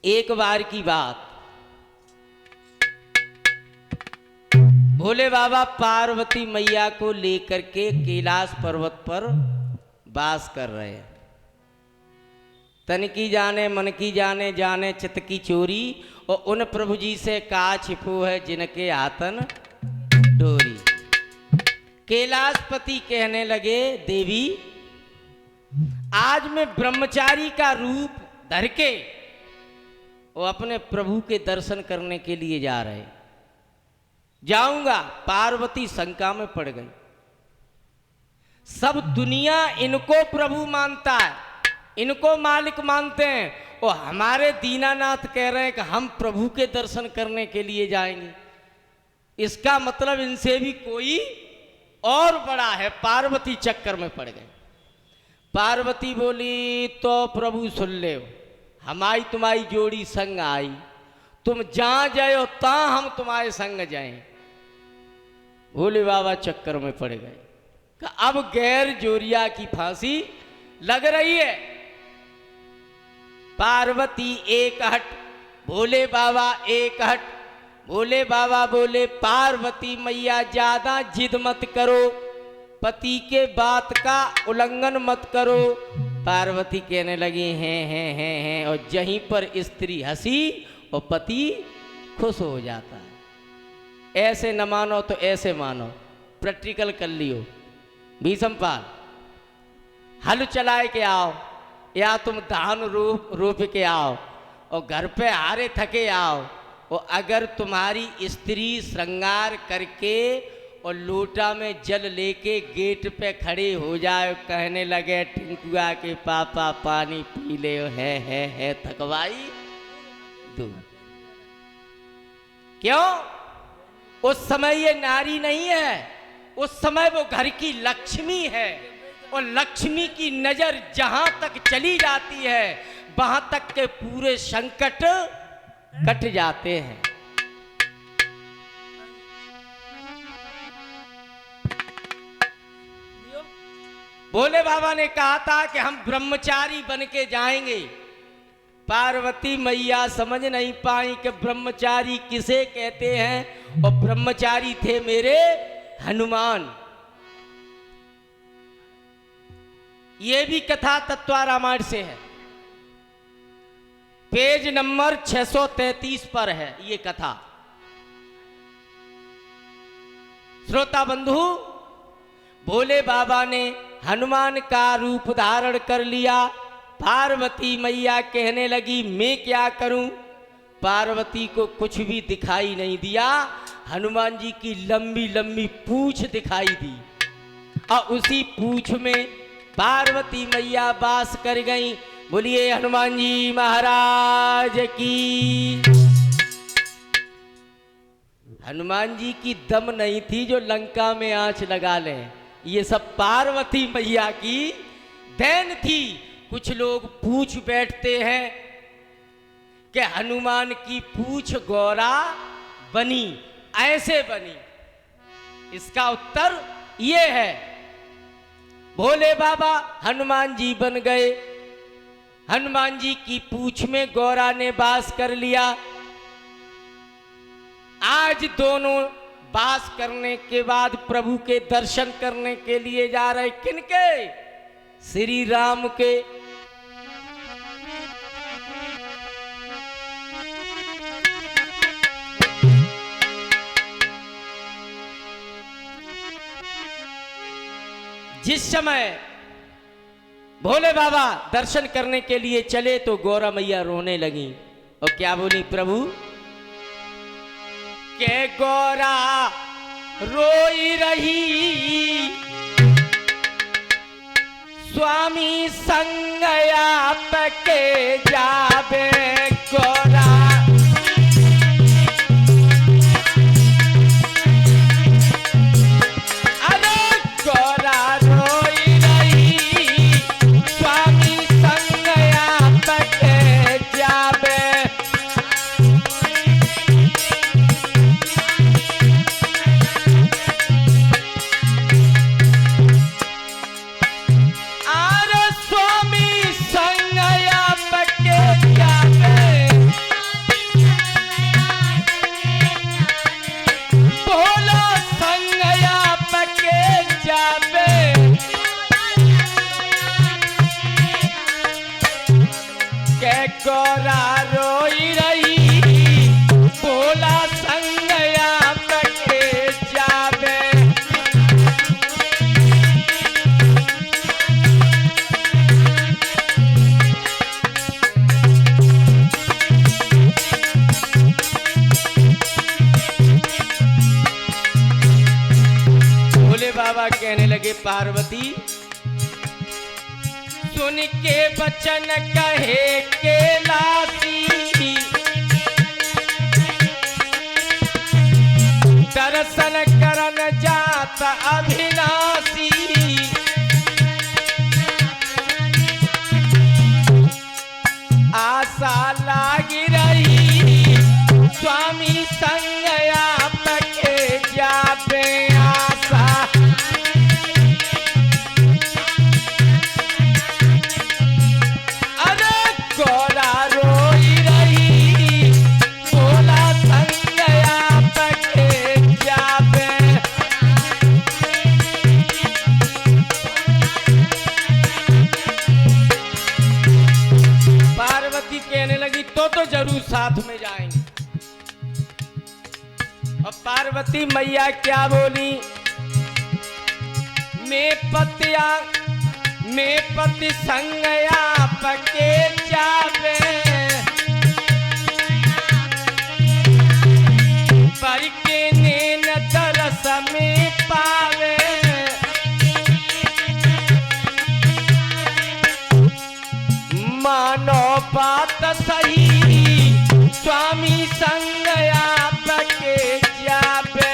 एक बार की बात, भोले बाबा पार्वती मैया को लेकर के कैलाश पर्वत पर वास कर रहे हैं। तन की जाने मन की जाने, जाने चित्त की चोरी, और उन प्रभु जी से का छिपो है जिनके हाथन डोरी। कैलाशपति कहने लगे, देवी आज मैं ब्रह्मचारी का रूप धर के वो अपने प्रभु के दर्शन करने के लिए जा रहे जाऊंगा। पार्वती शंका में पड़ गई। सब दुनिया इनको प्रभु मानता है, इनको मालिक मानते हैं, और हमारे दीनानाथ कह रहे हैं कि हम प्रभु के दर्शन करने के लिए जाएंगे। इसका मतलब इनसे भी कोई और बड़ा है। पार्वती चक्कर में पड़ गई। पार्वती बोली, तो प्रभु सुन ले, हमारी तुम्हारी जोड़ी संग आई, तुम जहां जाए ता हम तुम्हारे संग जाएं। भोले बाबा चक्कर में पड़ गए। अब गैर जोरिया की फांसी लग रही है। पार्वती एक हट, भोले बाबा एक हट। भोले बाबा बोले, पार्वती मैया ज्यादा जिद मत करो, पति के बात का उल्लंघन मत करो। पार्वती कहने लगी हैं, और जहीं पर स्त्री हंसी और पति खुश हो जाता है। ऐसे न मानो तो ऐसे मानो, प्रैक्टिकल कर लियो। भीषमपाल, हल चलाए के आओ, या तुम धान रोप के आओ, और घर पे हारे थके आओ, और अगर तुम्हारी स्त्री श्रृंगार करके और लोटा में जल लेके गेट पे खड़े हो जाए, कहने लगे टिंकुआ के पापा पानी पी ले, है थकवाई दो। क्यों? उस समय ये नारी नहीं है, उस समय वो घर की लक्ष्मी है, और लक्ष्मी की नजर जहां तक चली जाती है वहां तक के पूरे संकट कट जाते हैं। भोले बाबा ने कहा था कि हम ब्रह्मचारी बन के जाएंगे। पार्वती मैया समझ नहीं पाई कि ब्रह्मचारी किसे कहते हैं, और ब्रह्मचारी थे मेरे हनुमान। ये भी कथा तत्वा रामायण से है, पेज नंबर 633 पर है ये कथा। श्रोता बंधु, भोले बाबा ने हनुमान का रूप धारण कर लिया। पार्वती मैया कहने लगी, मैं क्या करूं? पार्वती को कुछ भी दिखाई नहीं दिया। हनुमान जी की लंबी लंबी पूंछ दिखाई दी, और उसी पूंछ में पार्वती मैया वास कर गई। बोलिए हनुमान जी महाराज की। हनुमान जी की दम नहीं थी जो लंका में आंच लगा लें। ये सब पार्वती मैया की देन थी। कुछ लोग पूछ बैठते हैं कि हनुमान की पूछ गौरा बनी, ऐसे बनी। इसका उत्तर ये है, भोले बाबा हनुमान जी बन गए। हनुमान जी की पूछ में गौरा ने वास कर लिया। आज दोनों वास करने के बाद प्रभु के दर्शन करने के लिए जा रहे। किनके? श्री राम के। जिस समय भोले बाबा दर्शन करने के लिए चले तो गौरा मैया रोने लगी, और क्या बोली प्रभु? के गौरा रोई रही, स्वामी संग आप के जावे गौरा। स्वामी संग आप के जावे बाबा कहने लगे पार्वती सुन के वचन कहे कैलासी, दर्शन करन जात अविनाशी। आशा लागी रही स्वामी संग आपके जाबे आशा। अरे कोरा रोई रही बोला संग आपके जाबे। पार्वती कहने लगी तो जरूर साथ में जाएंगे। और पार्वती मैया क्या बोली, मैं पति संग आपके जावे, पर के नैन दरस में पावे। मानो बात सही स्वामी संग आपके जाबे।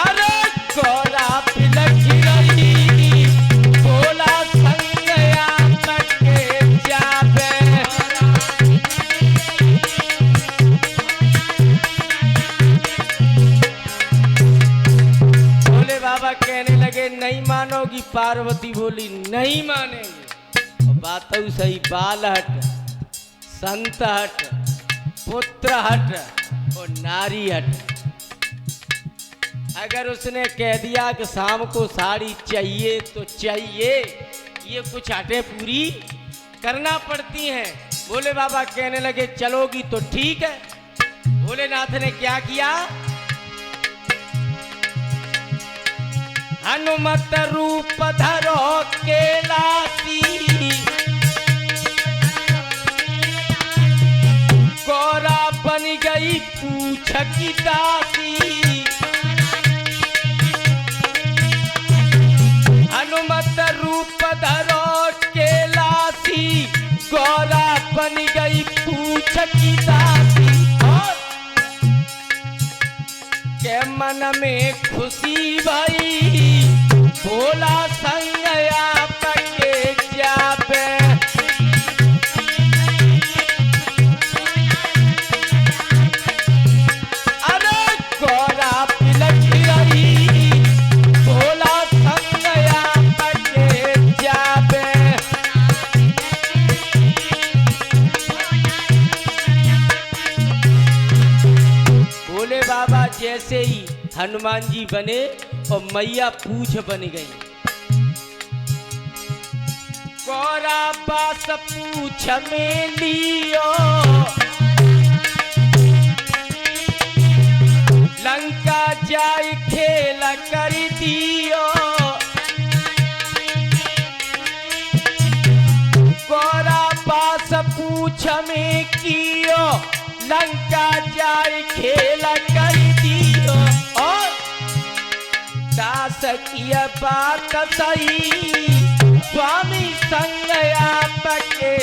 अरे गोरा पिलख रही बोला संग आपके जाबे। भोले बाबा कहने लगे नहीं मानोगी। पार्वती बोली नहीं मानेंगे। और बात तो सही, बाल हट, संत हट, पुत्र हट और नारी हट। अगर उसने कह दिया कि शाम को साड़ी चाहिए तो चाहिए, ये कुछ हटें पूरी करना पड़ती हैं। भोले बाबा कहने लगे चलोगी तो ठीक है। भोलेनाथ ने क्या किया, हनुमत रूप धरो कैलासी, गोरा बन गई पूछ की दासी। हनुमत रूप धरो कैलासी, गोरा बन गई पूछ की दासी। के मन में खुशी भई भोला संग आपके जाबे। अरे गोरा पिलख रही भोला संग आपके जाबे। भोले बाबा जैसे ही हनुमान जी बने और मैया पूछ बन गई। कोरा बास पूछ में लियो, लंका जाय खेल कर दियो। कोरा बास पूछ में कियो, लंका जाय खेल कर दियो। और दास की बात सही स्वामी संग आपके